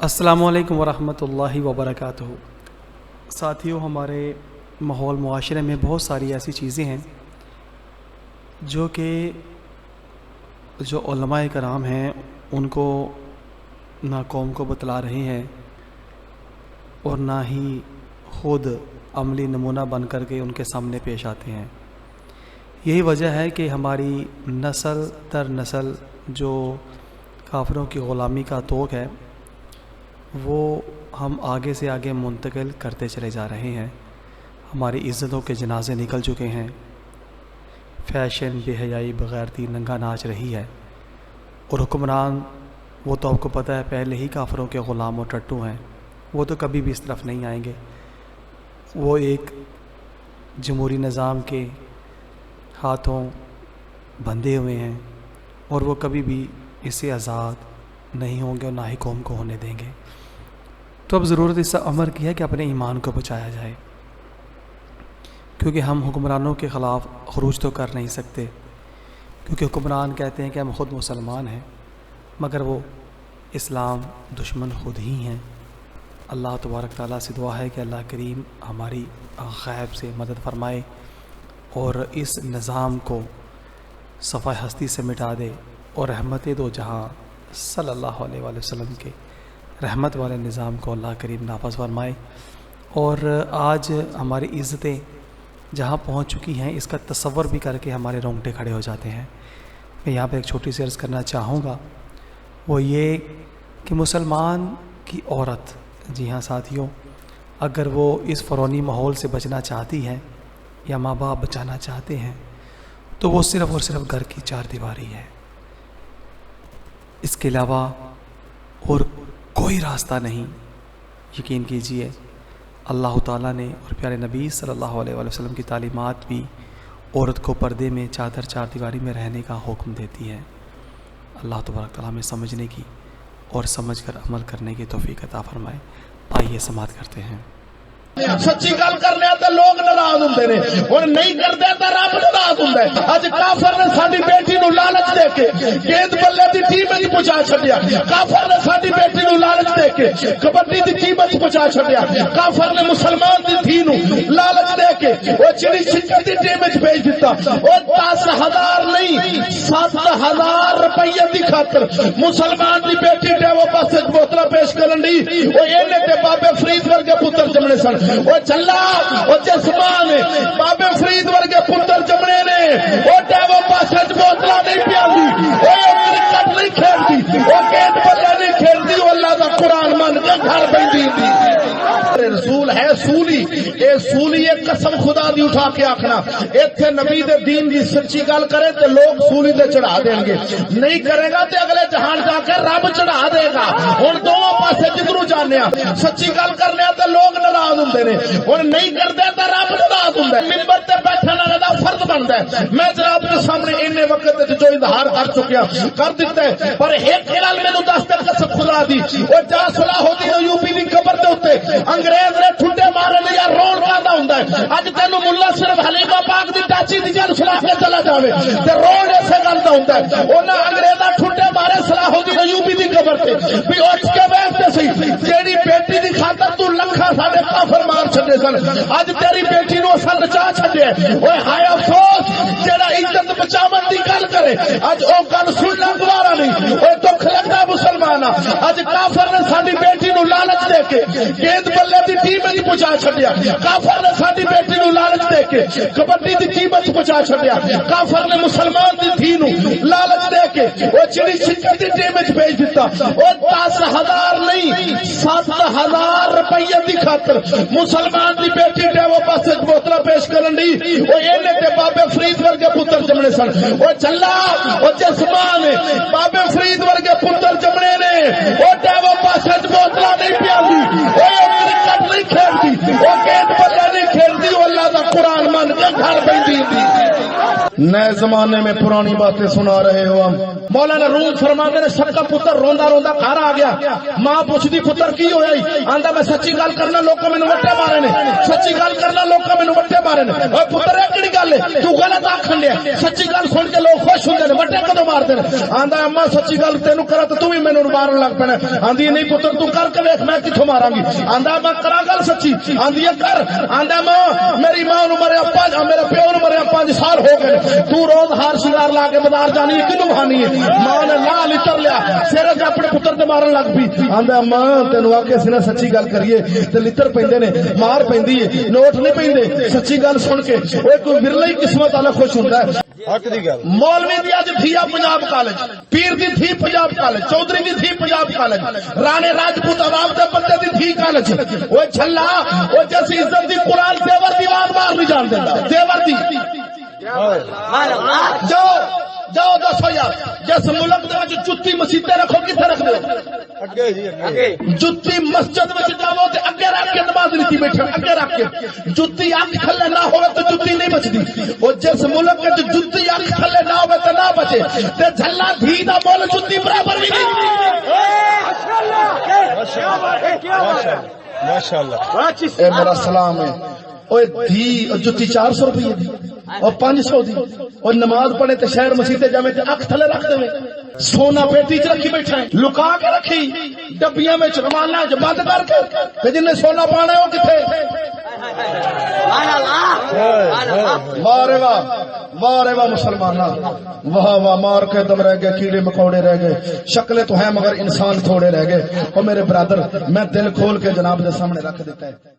السلام علیکم ورحمۃ اللہ وبرکاتہ۔ ساتھیوں، ہمارے ماحول معاشرے میں بہت ساری ایسی چیزیں ہیں جو علماء کرام ہیں ان کو نہ قوم کو بتلا رہے ہیں اور نہ ہی خود عملی نمونہ بن کر کے ان کے سامنے پیش آتے ہیں۔ یہی وجہ ہے کہ ہماری نسل در نسل جو کافروں کی غلامی کا طوق ہے وہ ہم آگے سے آگے منتقل کرتے چلے جا رہے ہیں۔ ہماری عزتوں کے جنازے نکل چکے ہیں، فیشن، بے حیائی، بغیرتی، ننگا ناچ رہی ہے، اور حکمران وہ تو آپ کو پتہ ہے پہلے ہی کافروں کے غلام و ٹٹو ہیں، وہ تو کبھی بھی اس طرف نہیں آئیں گے۔ وہ ایک جمہوری نظام کے ہاتھوں بندھے ہوئے ہیں اور وہ کبھی بھی اس سے آزاد نہیں ہوں گے اور نہ ہی قوم کو ہونے دیں گے۔ تو اب ضرورت اس امر کی ہے کہ اپنے ایمان کو بچایا جائے، کیونکہ ہم حکمرانوں کے خلاف خروج تو کر نہیں سکتے، کیونکہ حکمران کہتے ہیں کہ ہم خود مسلمان ہیں، مگر وہ اسلام دشمن خود ہی ہیں۔ اللہ تبارک تعالیٰ سے دعا ہے کہ اللہ کریم ہماری غیب سے مدد فرمائے اور اس نظام کو صفحہ ہستی سے مٹا دے، اور رحمت دو جہاں صلی اللہ علیہ وآلہ وسلم کے رحمت والے نظام کو اللہ کریم نافذ فرمائے۔ اور آج ہماری عزتیں جہاں پہنچ چکی ہیں اس کا تصور بھی کر کے ہمارے رونگٹے کھڑے ہو جاتے ہیں۔ میں یہاں پہ ایک چھوٹی سی عرض کرنا چاہوں گا، وہ یہ کہ مسلمان کی عورت، جی ہاں ساتھیوں، اگر وہ اس فرعونی ماحول سے بچنا چاہتی ہے یا ماں باپ بچانا چاہتے ہیں تو وہ صرف اور صرف گھر کی چار دیواری ہے، اس کے علاوہ اور کوئی راستہ نہیں۔ یقین کیجئے اللہ تعالیٰ نے اور پیارے نبی صلی اللہ علیہ وآلہ وسلم کی تعلیمات بھی عورت کو پردے میں چادر چار دیواری میں رہنے کا حکم دیتی ہے۔ اللہ تبارک تعالیٰ میں سمجھنے کی اور سمجھ کر عمل کرنے کی توفیق عطا فرمائے۔ آئیے سماعت کرتے ہیں۔ سچی گل کرنے تے لوگ ناراض ہوندے نے، ہن نہیں کرتے تے رب ناراض ہوندا ہے۔ اج کافر نے ساڈی بیٹی نو لالچ دے کے گیند بلے دی ٹیم وچ پہنچا چھڈیا، کافر نے ساڈی بیٹی نو لالچ دے کے کبڈی دی ٹیم وچ پہنچا چھڈیا، کافر نے مسلمان دی دھی نو لالچ دے کے او چڑی چھکر دی ٹیم وچ بھیج دتا۔ او 10,000 نہیں 7,000 روپے دی خاطر مسلمان دی بیٹی ڈیوو پاسے بوتلاں پیش کرن دی، او اینے تے بابے فرید ورگے پتر جمنے سن۔ وہ چلا وہ جسمان بابے فرید ورگے پتر جمنے نے، وہ ڈیوو پاسے بوتلا نہیں پیاندی، وہ کرکٹ نہیں کھیلتی، وہ گیند بلے نہیں کھیلتی، وہ اللہ دا قرآن من کے گھر بیٹھی تھی۔ رسول ہے سولی، اے سولی ایک قسم خدا دی اٹھا کے آکھنا، ایتھے نبی دے دین دی سچی گل کرے تے لوگ سولی تے چڑھا دیں گے، نہیں کرے گا تے اگلے جہان جا کے رب چڑھا دے گا۔ ہن دونوں پاسے جدھروں جانے سچی گل کرنے تے لوگ ناراض ہوندے نے، ہن نہیں کرتے تے رب ناراض ہوندا ہے۔ منبر تے بیٹھن والے دا فرض بندا ہے۔ میں جناب کے سامنے اینے وقت جو اظہار کر چکیا کر دیتا ہے، پر ایک گل مینوں دس تے قسم خدا دی، او جا صلاح الدین ایوبی دی قبر دے اوتے انگریز نے ٹھڈے مارن یا رون پاندا ہوندا ہے۔ اج تینوں ملا صرف حلیمہ پاک دی چاچی دی گل سنا کے چلا جاوے تے رون ایسے گل دا ہوندا ہے۔ انہاں انگریزاں ٹھڈے مارے صلاح الدین ایوبی دی قبر تے بھی اٹھ کے بیٹھتے سی، جیڑی بیٹی دی خاطر تو لکھاں ساڈے کافر مار چھڈے سن، اج تیری بیٹی نو اساں بچا چھڈیا۔ اوئے ہائے افسوس جیڑا عزت بچاون دی گل کرے اج او گل سننا گوارا نہیں۔ اوئے دکھ لگدا مسلماناں، اج کافر نے ساڈی بیٹی نو لالچ دے کے گیند بلے دی ٹیم وچ پہنچا چھڈیا، کافر نے ساڈی بیٹی نو لالچ دے کے کبڈی دی ٹیم وچ پہنچا چھڈیا، کافر نے مسلمان دی دھی نو لالچ دے کے او چڑی چھکر دی ٹیم وچ بھیج دتا۔ او 10,000 نہیں 7,000 روپے دی خاطر مسلمان دی بیٹی ڈیوو پاسے بوتلاں پیش کرن دی، او اینے تے بابے فرید ورگے پتر جمنے سن۔ او چلا او جسمان بابے فرید ورگے پتر جمنے نے، او ڈیوو پاسے بوتلاں نہیں پیاندی، او کرکٹ نہیں کھیلتی، او گیند بلے نہیں کھیلتی، وہ اللہ دا قرآن من کے گھر بیٹھی تھی۔ نئے زمانے میں پرانی باتیں سنا رہے ہو ہم۔ مولانا روم فرماتے نے سب کا پتر روندا روندا گھر آ گیا، ماں پوچھدی پتر کی ہویا ہی، آندا میں سچی گل کرنا لوکاں مینوں وٹے مارے نے، سچی گل کرنا لوکاں مینوں وٹے مارے نے۔ اوے پتر اے کیڑی گل گل ہے تو غلط آکھن دے سچی گل سن کے لوگ خوش ہوندے نے وٹے کدو مارتے ہیں آندا اما سچی گل تینوں کرا تے تو بھی مینوں مارن لگ پینا آندی نہیں پتر تو کر کے ویکھ میں کتھوں ماراں گی آندا میں کرا گل سچی آندی کر آندا ماں میری ماں نو مرے اپا میرے پیو نو مرے 5 سال ہو گئے تو روز ہار شنگار لا کے بازار جانی ہے کینوں کھانی ہے ماں نے لا لتر لیا سیرے تے اپنے پتر تے مارن لگ پئی آندا ماں تینوں آکھے سی نا سچی گل کریے تے لتر پیندے نے مار پیندی ہے نوٹ نہیں پیندے سچی گل سن کے اوے کوئی ورلا ہی قسمت والا خوش ہوندا ہے حق دی گل مولوی دی اج تھی پنجاب کالج پیر دی تھی پنجاب کالج چودھری دی تھی پنجاب کالج رانے راجپوت عوام دے بندے دی تھی کالج اوے چھلا او جیسی عزت دی قرآن زیور دی بات مار نہیں جان دیندا زیور دی جاؤ دسو یار جس ملک دے وچ جُتی مسیتے رکھو کتے رکھ دیو اگے جی اگے جُتی مسجد وچ جاؤ تے اگے رکھ کے نماز نہیں بیٹھے اگے رکھ کے جُتی اکھ تھلے نہ ہوے تے جُتی نہیں بچدی او جس ملک وچ جُتی اکھ تھلے نہ ہوے تے نہ بچے تے جھلا دھی دا مول جُتی برابر بھی نہیں ماشاءاللہ اے میرا سلام ہے اوے دھی جُتی 400 روپے دی اور 500 دی اور نماز پڑھے تے شہر مسیتے جاویں تے اکھ تھلے رکھ دے سونا پیٹی چ رکھی بیٹھا ہے لکا کے رکھی ڈبیاں وچ رومالاں وچ بند کر کے تے جن نے سونا پانا ہے او کتے واہ رے واہ مسلماناں واہ واہ مار کے دم رہ گئے کیڑے مکوڑے رہ گئے شکلیں تو ہیں مگر انسان تھوڑے رہ گئے اور میرے برادر میں دل کھول کے جناب دے سامنے رکھ دیتا ہے